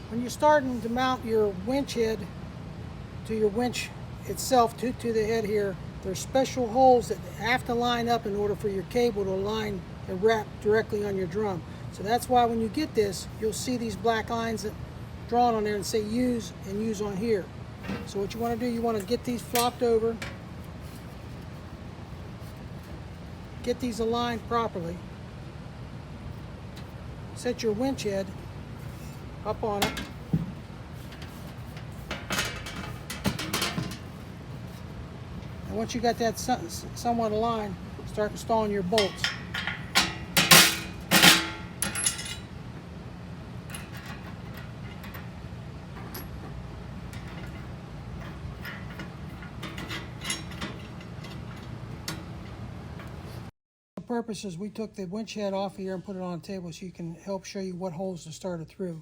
When you're starting to mount your winch head to your winch itself to the head here, there's special holes that have to line up in order for your cable to align and wrap directly on your drum. So that's why when you get this, you'll see these black lines that drawn on there and say use and use on here. So what you want to do, you want to get these flopped over, get these aligned properly, set your winch head up on it, and once you got that somewhat aligned, start installing your bolts. Purposes, we took the winch head off here and put it on a table so you can help show you what holes to start it through.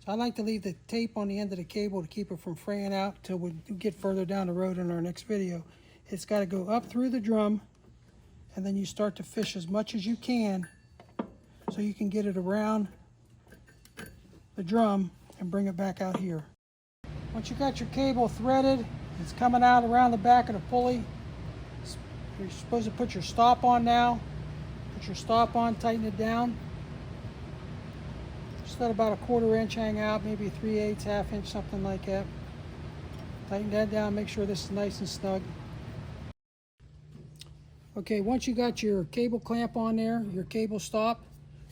So I like to leave the tape on the end of the cable to keep it from fraying out till we get further down the road in our next video. It's got to go up through the drum, and then you start to fish as much as you can so you can get it around the drum and bring it back out here. Once you got your cable threaded, it's coming out around the back of the pulley. You're supposed to put your stop on now. Put your stop on, tighten it down. Just let about a 1/4 inch hang out, maybe 3/8, ½ inch, something like that. Tighten that down, make sure this is nice and snug. Okay, once you got your cable clamp on there, your cable stop,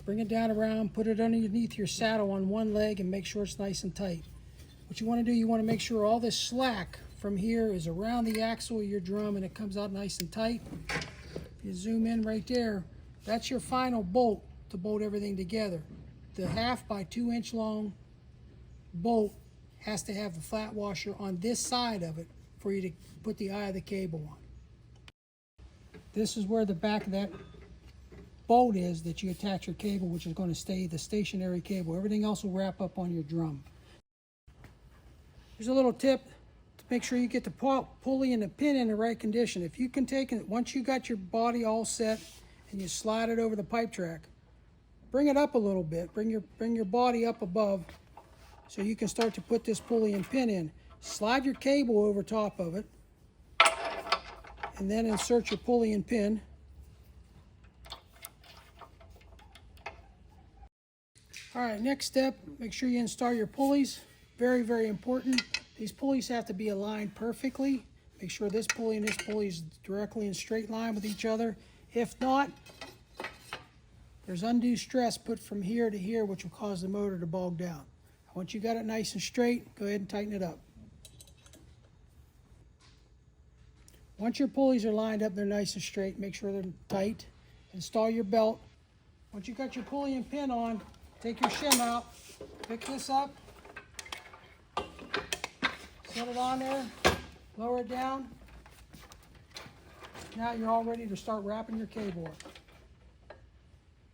bring it down around, put it underneath your saddle on one leg and make sure it's nice and tight. What you want to do, you want to make sure all this slack from here is around the axle of your drum and it comes out nice and tight. If you zoom in right there, that's your final bolt to bolt everything together. The 1/2 by 2 inch long bolt has to have the flat washer on this side of it for you to put the eye of the cable on. This is where the back of that bolt is that you attach your cable, which is going to stay the stationary cable. Everything else will wrap up on your drum. Here's a little tip to make sure you get the pulley and the pin in the right condition. If you can take it, once you got your body all set and you slide it over the pipe track, bring it up a little bit, bring your body up above so you can start to put this pulley and pin in. Slide your cable over top of it and then insert your pulley and pin. All right, next step, make sure you install your pulleys. Very, very important. These pulleys have to be aligned perfectly. Make sure this pulley and this pulley is directly in straight line with each other. If not, there's undue stress put from here to here, which will cause the motor to bog down. Once you got it nice and straight, go ahead and tighten it up. Once your pulleys are lined up, they're nice and straight, make sure they're tight. Install your belt. Once you got your pulley and pin on, take your shim out, pick this up, set it on there, lower it down. Now you're all ready to start wrapping your cable up.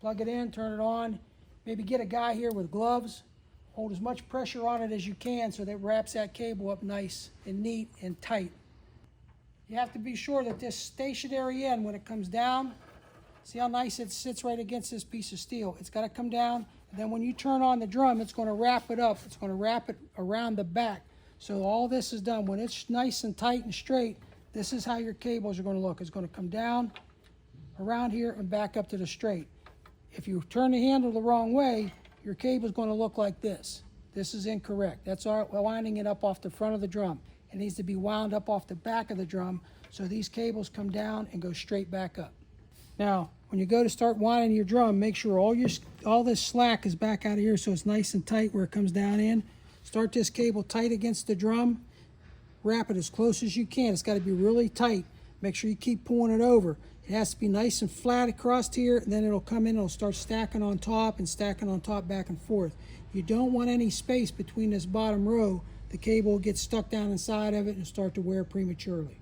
Plug it in, turn it on. Maybe get a guy here with gloves. Hold as much pressure on it as you can so that it wraps that cable up nice and neat and tight. You have to be sure that this stationary end, when it comes down, see how nice it sits right against this piece of steel. It's got to come down, and then when you turn on the drum, it's going to wrap it up. It's going to wrap it around the back. So all this is done. When it's nice and tight and straight, this is how your cables are going to look. It's going to come down around here and back up to the straight. If you turn the handle the wrong way, your cable is going to look like this. This is incorrect. That's winding it up off the front of the drum. It needs to be wound up off the back of the drum so these cables come down and go straight back up. Now, when you go to start winding your drum, make sure all this slack is back out of here so it's nice and tight where it comes down in. Start this cable tight against the drum. Wrap it as close as you can. It's got to be really tight. Make sure you keep pulling it over. It has to be nice and flat across here, and then it'll come in, it'll start stacking on top and stacking on top back and forth. You don't want any space between this bottom row. The cable will get stuck down inside of it and start to wear prematurely.